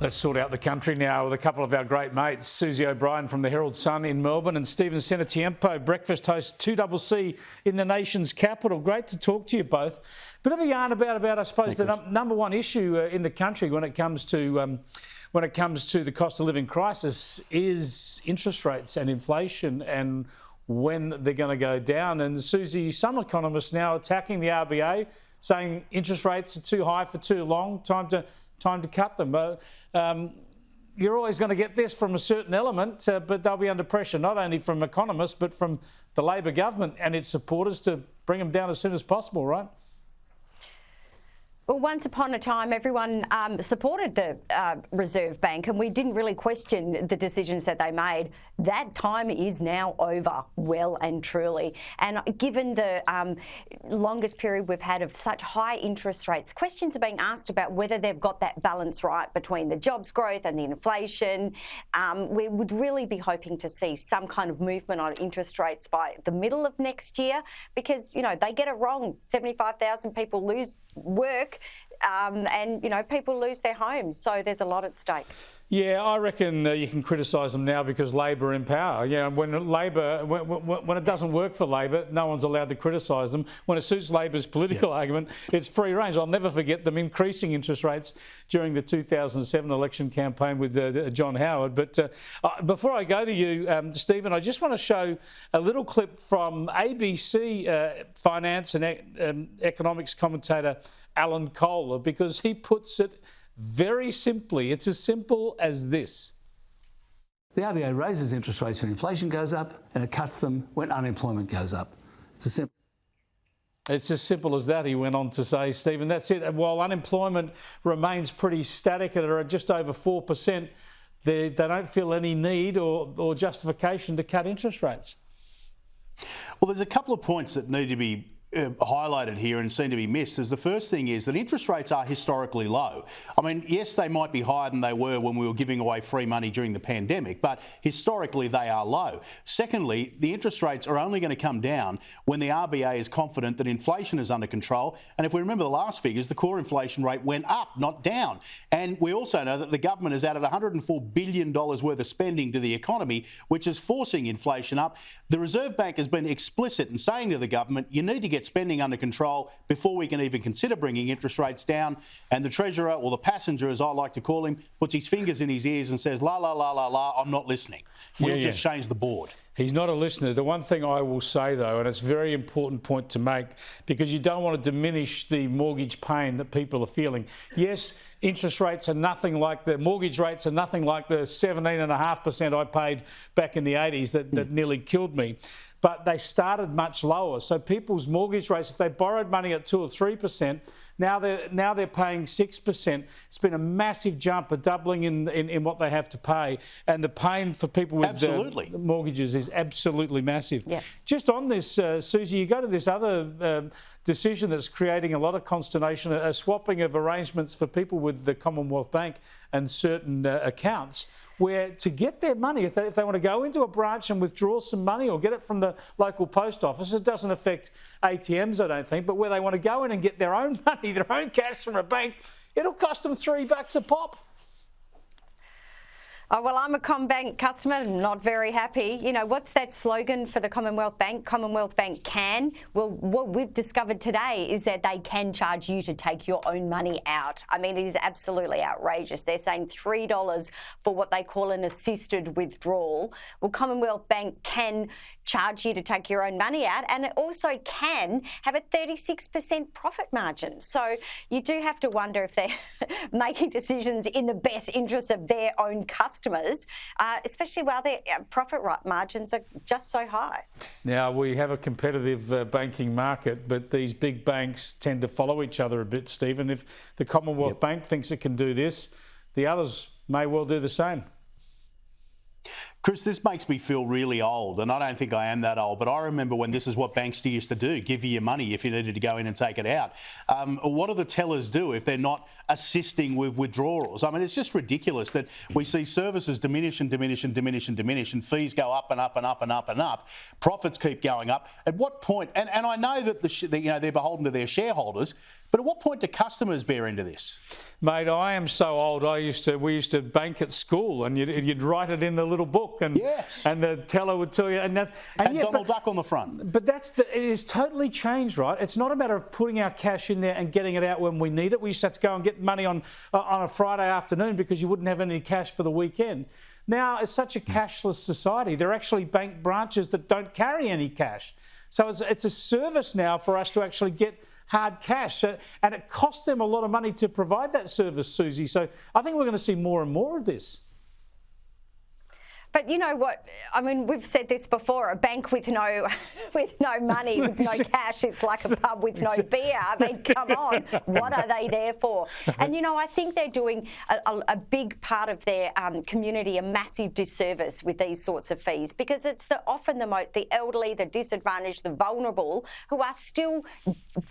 Let's sort out the country now with a couple of our great mates, Susie O'Brien from the Herald Sun in Melbourne and Stephen Senatiempo, breakfast host 2CC in the nation's capital. Great to talk to you both. Bit of a yarn about I suppose, the number one issue in the country when it comes to the cost of living crisis is interest rates and inflation and when they're going to go down. And Susie, some economists now attacking the RBA, saying interest rates are too high for too long, time to cut them. You're always going to get this from a certain element, but they'll be under pressure, not only from economists, but from the Labor government and its supporters to bring them down as soon as possible, right? Well, once upon a time, everyone supported the Reserve Bank and we didn't really question the decisions that they made. That time is now over, well and truly. And given the longest period we've had of such high interest rates, questions are being asked about whether they've got that balance right between the jobs growth and the inflation. We would really be hoping to see some kind of movement on interest rates by the middle of next year because, you know, they get it wrong. 75,000 people lose work. And, you know, people lose their homes. So there's a lot at stake. Yeah, I reckon you can criticise them now because Labor are in power. Yeah, when it doesn't work for Labor, no one's allowed to criticise them. When it suits Labor's political argument, it's free range. I'll never forget them increasing interest rates during the 2007 election campaign with John Howard. But before I go to you, Stephen, I just want to show a little clip from ABC finance and economics commentator Alan Kohler, because he puts it very simply. It's as simple as this. The RBA raises interest rates when inflation goes up and it cuts them when unemployment goes up. It's as simple as that, he went on to say, Stephen. That's it. While unemployment remains pretty static at just over 4%, they don't feel any need or justification to cut interest rates. Well, there's a couple of points that need to be highlighted here and seem to be missed. As the first thing is that interest rates are historically low. I mean, yes, they might be higher than they were when we were giving away free money during the pandemic, but historically they are low. Secondly, the interest rates are only going to come down when the RBA is confident that inflation is under control. And if we remember the last figures, the core inflation rate went up, not down. And we also know that the government has added $104 billion worth of spending to the economy, which is forcing inflation up. The Reserve Bank has been explicit in saying to the government, you need to get spending under control before we can even consider bringing interest rates down. And the Treasurer, or the passenger as I like to call him, puts his fingers in his ears and says, la, la, la, la, la, I'm not listening. We'll just change the board. He's not a listener. The one thing I will say, though, and it's a very important point to make, because you don't want to diminish the mortgage pain that people are feeling. Yes, interest rates are nothing like the mortgage rates are nothing like the 17.5% I paid back in the 80s that nearly killed me. But they started much lower. So people's mortgage rates, if they borrowed money at 2 or 3%, now they're paying 6%. It's been a massive jump, a doubling in what they have to pay. And the pain for people with mortgages is absolutely massive. Yeah. Just on this, Susie, you go to this other decision that's creating a lot of consternation, a swapping of arrangements for people with the Commonwealth Bank and certain accounts, where to get their money, if they want to go into a branch and withdraw some money or get it from the local post office, it doesn't affect ATMs, I don't think, but where they want to go in and get their own money, their own cash from a bank, it'll cost them $3 a pop. Oh, well, I'm a CommBank customer, not very happy. You know, what's that slogan for the Commonwealth Bank? Commonwealth Bank can. Well, what we've discovered today is that they can charge you to take your own money out. I mean, it is absolutely outrageous. They're saying $3 for what they call an assisted withdrawal. Well, Commonwealth Bank can charge you to take your own money out, and it also can have a 36% profit margin. So you do have to wonder if they're making decisions in the best interest of their own customers, especially while their profit margins are just so high. Now, we have a competitive banking market, but these big banks tend to follow each other a bit, Stephen. If the Commonwealth Bank thinks it can do this, the others may well do the same. Chris, this makes me feel really old, and I don't think I am that old, but I remember when this is what banks used to do, give you your money if you needed to go in and take it out. What do the tellers do if they're not assisting with withdrawals? I mean, it's just ridiculous that we see services diminish and diminish and diminish and diminish, and fees go up and up and up and up and up. Profits keep going up. At what point, and I know that they're beholden to their shareholders, But at what point do customers bear into this? Mate, I am so old. We used to bank at school, and you'd write it in the little book, and Yes. and the teller would tell you, and yeah, Donald Duck on the front. But it is totally changed, right? It's not a matter of putting our cash in there and getting it out when we need it. We used to have to go and get money on a Friday afternoon because you wouldn't have any cash for the weekend. Now it's such a cashless society. There are actually bank branches that don't carry any cash, so it's a service now for us to actually get hard cash, and it costs them a lot of money to provide that service, Susie. So I think we're going to see more and more of this. But you know what? I mean, we've said this before. A bank with no money, with no cash, it's like a pub with no beer. I mean, come on, what are they there for? And you know, I think they're doing a big part of their community a massive disservice with these sorts of fees, because it's often the elderly, the disadvantaged, the vulnerable who are still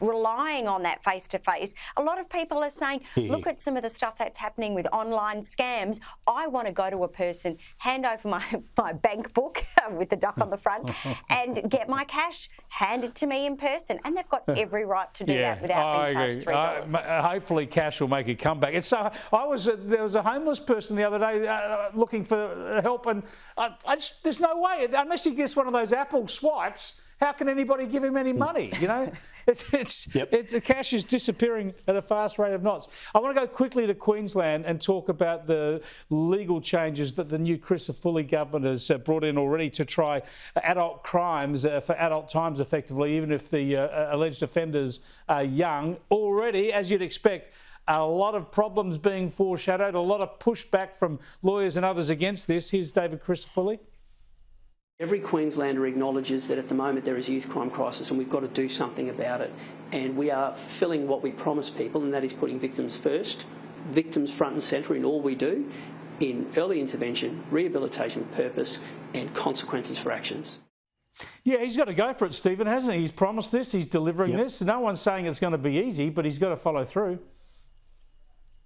relying on that face-to-face. A lot of people are saying, look at some of the stuff that's happening with online scams. I want to go to a person, hand over my bank book with the duck on the front and get my cash handed to me in person, and they've got every right to do that without being charged $3. Hopefully cash will make a comeback. There was a homeless person the other day looking for help, and there's no way, unless he gets one of those Apple swipes, how can anybody give him any money? You know, the cash is disappearing at a fast rate of knots. I want to go quickly to Queensland and talk about the legal changes that the new Chris Fully government has brought in already to try adult crimes for adult times effectively, even if the alleged offenders are young. Already, as you'd expect, a lot of problems being foreshadowed, a lot of pushback from lawyers and others against this. Here's David Fully. Every Queenslander acknowledges that at the moment there is a youth crime crisis and we've got to do something about it. And we are fulfilling what we promise people, and that is putting victims first, victims front and centre in all we do, in early intervention, rehabilitation with purpose and consequences for actions. Yeah, he's got to go for it, Stephen, hasn't he? He's promised this, he's delivering this. No one's saying it's going to be easy, but he's got to follow through.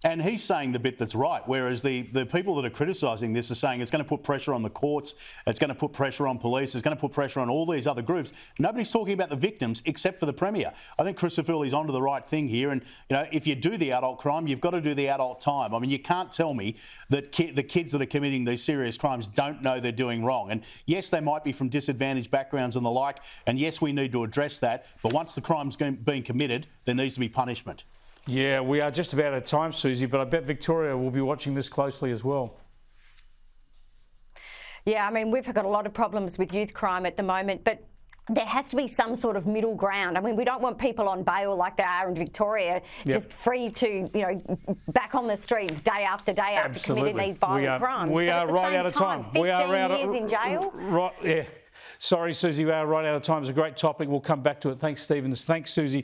And he's saying the bit that's right, whereas the people that are criticising this are saying it's going to put pressure on the courts, it's going to put pressure on police, it's going to put pressure on all these other groups. Nobody's talking about the victims except for the Premier. I think Chris Fully's onto the right thing here, and you know, if you do the adult crime, you've got to do the adult time. I mean, you can't tell me that the kids that are committing these serious crimes don't know they're doing wrong. And yes, they might be from disadvantaged backgrounds and the like, and yes, we need to address that, but once the crime's been committed, there needs to be punishment. Yeah, we are just about out of time, Susie, but I bet Victoria will be watching this closely as well. Yeah, I mean, we've got a lot of problems with youth crime at the moment, but there has to be some sort of middle ground. I mean, we don't want people on bail like they are in Victoria, just free to, you know, back on the streets day after day after committing these violent crimes. We are right out of time. 15 years in jail. Right, yeah. Sorry, Susie, we are right out of time. It's a great topic. We'll come back to it. Thanks, Stephen. Thanks, Susie.